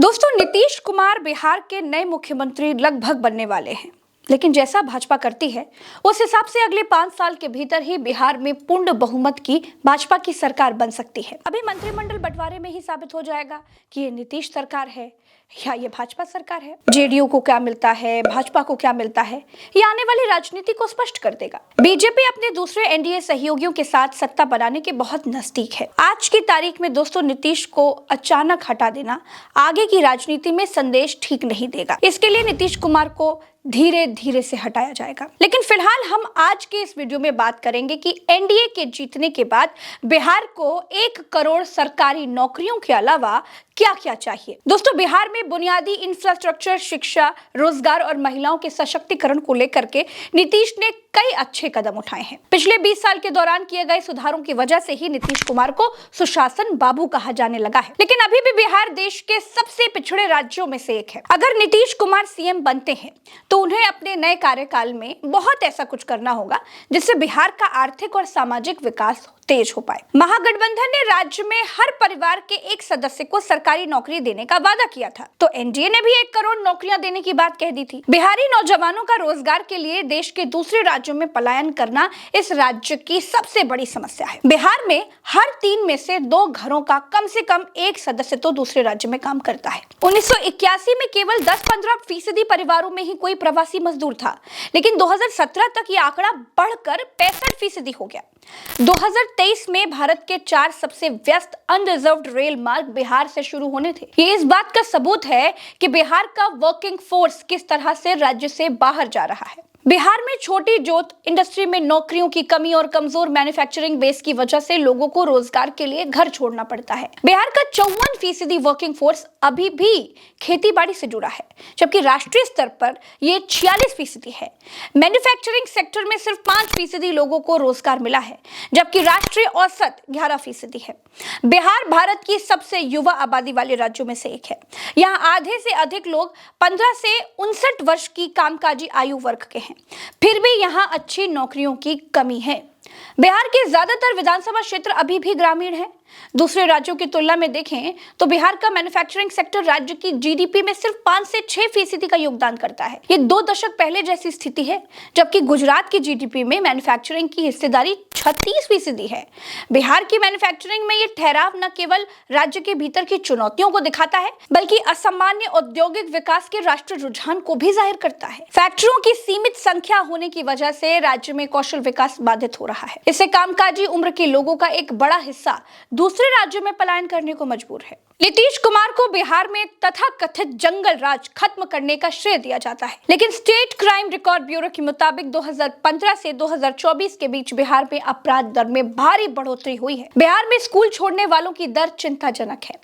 दोस्तों, नीतीश कुमार बिहार के नए मुख्यमंत्री लगभग बनने वाले हैं, लेकिन जैसा भाजपा करती है उस हिसाब से अगले 5 साल के भीतर ही बिहार में पूर्ण बहुमत की भाजपा की सरकार बन सकती है। अभी मंत्रिमंडल बंटवारे में ही साबित हो जाएगा कि ये नीतीश सरकार है या ये भाजपा सरकार है। जेडीयू को क्या मिलता है, भाजपा को क्या मिलता है, ये आने वाली राजनीति को स्पष्ट कर देगा। बीजेपी अपने दूसरे एनडीए सहयोगियों के साथ सत्ता बनाने के बहुत नजदीक है। आज की तारीख में दोस्तों, नीतीश को अचानक हटा देना आगे की राजनीति में संदेश ठीक नहीं देगा। इसके लिए नीतीश कुमार को धीरे धीरे से हटाया जाएगा। लेकिन फिलहाल हम आज के इस वीडियो में बात करेंगे कि एनडीए के जीतने के बाद बिहार को 1 करोड़ सरकारी नौकरियों के अलावा क्या क्या चाहिए। दोस्तों, बिहार में बुनियादी इंफ्रास्ट्रक्चर, शिक्षा, रोजगार और महिलाओं के सशक्तिकरण को लेकर के नीतीश ने कई अच्छे कदम उठाए हैं। पिछले 20 साल के दौरान किए गए सुधारों की वजह से ही नीतीश कुमार को सुशासन बाबू कहा जाने लगा है। लेकिन अभी भी बिहार देश के सबसे पिछड़े राज्यों में से एक है। अगर नीतीश कुमार सीएम बनते हैं तो उन्हें अपने नए कार्यकाल में बहुत ऐसा कुछ करना होगा जिससे बिहार का आर्थिक और सामाजिक विकास तेज हो पाए। महागठबंधन ने राज्य में हर परिवार के एक सदस्य को सरकारी नौकरी देने का वादा किया था, तो एनडीए ने भी 1 करोड़ नौकरियां देने की बात कह दी थी। बिहारी नौजवानों का रोजगार के लिए देश के दूसरे राज्यों में पलायन करना इस राज्य की सबसे बड़ी समस्या है। बिहार में हर 3 में से 2 घरों का कम से कम एक सदस्य तो दूसरे राज्य में काम करता है। 1981 में केवल 10-15% परिवारों में ही कोई प्रवासी मजदूर था, लेकिन 2017 तक ये आंकड़ा बढ़कर 65% हो गया। 2023 में भारत के 4 सबसे व्यस्त अनरिजर्व्ड रेल मार्ग बिहार से शुरू होने थे। ये इस बात का सबूत है कि बिहार का वर्किंग फोर्स किस तरह से राज्य से बाहर जा रहा है। बिहार में छोटी जोत इंडस्ट्री में नौकरियों की कमी और कमजोर मैन्युफैक्चरिंग बेस की वजह से लोगों को रोजगार के लिए घर छोड़ना पड़ता है। बिहार का 54% वर्किंग फोर्स अभी भी खेती बाड़ी से जुड़ा है, जबकि राष्ट्रीय स्तर पर यह 46% है। मैन्युफैक्चरिंग सेक्टर में सिर्फ 5% लोगों को रोजगार मिला है, जबकि राष्ट्रीय औसत 11% है। बिहार भारत की सबसे युवा आबादी वाले राज्यों में से एक है। यहाँ आधे से अधिक लोग 15 से 59 वर्ष की कामकाजी आयु वर्ग के हैं। फिर भी यहाँ अच्छी नौकरियों की कमी है। बिहार के ज्यादातर विधानसभा क्षेत्र अभी भी ग्रामीण है। दूसरे राज्यों की तुलना में देखें तो बिहार का मैन्युफैक्चरिंग सेक्टर राज्य की जीडीपी में सिर्फ 5 से 6% का योगदान करता है। ये 2 दशक पहले जैसी स्थिति है, जबकि गुजरात की जीडीपी में मैन्युफैक्चरिंग की हिस्सेदारी 36% है। बिहार की मैन्युफैक्चरिंग में ये ठहराव न केवल राज्य के भीतर की चुनौतियों को दिखाता है, बल्कि असामान्य औद्योगिक विकास के राष्ट्रीय रुझान को भी जाहिर करता है। फैक्ट्रियों की सीमित संख्या होने की वजह से राज्य में कौशल विकास बाधित हो रहा है। इससे कामकाजी उम्र के लोगों का एक बड़ा हिस्सा दूसरे राज्यों में पलायन करने को मजबूर है। नीतीश कुमार को बिहार में तथाकथित जंगल राज खत्म करने का श्रेय दिया जाता है, लेकिन स्टेट क्राइम रिकॉर्ड ब्यूरो के मुताबिक 2015 से 2024 के बीच बिहार में अपराध दर में भारी बढ़ोतरी हुई है। बिहार में स्कूल छोड़ने वालों की दर चिंताजनक है।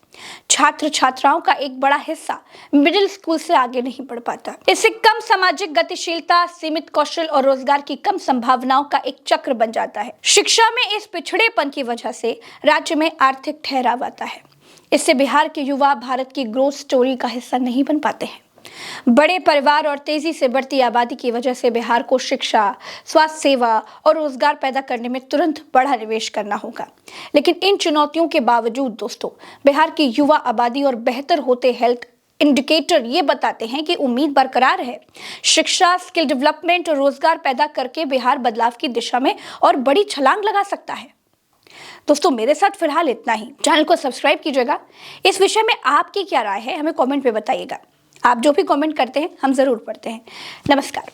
छात्र छात्राओं का एक बड़ा हिस्सा मिडिल स्कूल से आगे नहीं बढ़ पाता। इससे कम सामाजिक गतिशीलता, सीमित कौशल और रोजगार की कम संभावनाओं का एक चक्र बन जाता है। शिक्षा में इस पिछड़ेपन की वजह से राज्य में आर्थिक ठहराव आता है। इससे बिहार के युवा भारत की ग्रोथ स्टोरी का हिस्सा नहीं बन पाते हैं। बड़े परिवार और तेजी से बढ़ती आबादी की वजह से बिहार को शिक्षा, स्वास्थ्य सेवा और रोजगार पैदा करने में तुरंत बड़ा निवेश करना होगा। लेकिन इन चुनौतियों के बावजूद दोस्तों, बिहार की युवा आबादी और बेहतर होते हेल्थ इंडिकेटर ये बताते हैं कि उम्मीद बरकरार है। शिक्षा, स्किल डेवलपमेंट और रोजगार पैदा करके बिहार बदलाव की दिशा में और बड़ी छलांग लगा सकता है। दोस्तों, मेरे साथ फिलहाल इतना ही। चैनल को सब्सक्राइब कीजिएगा। इस विषय में आपकी क्या राय है हमें कमेंट में बताइएगा। आप जो भी कमेंट करते हैं हम जरूर पढ़ते हैं। नमस्कार।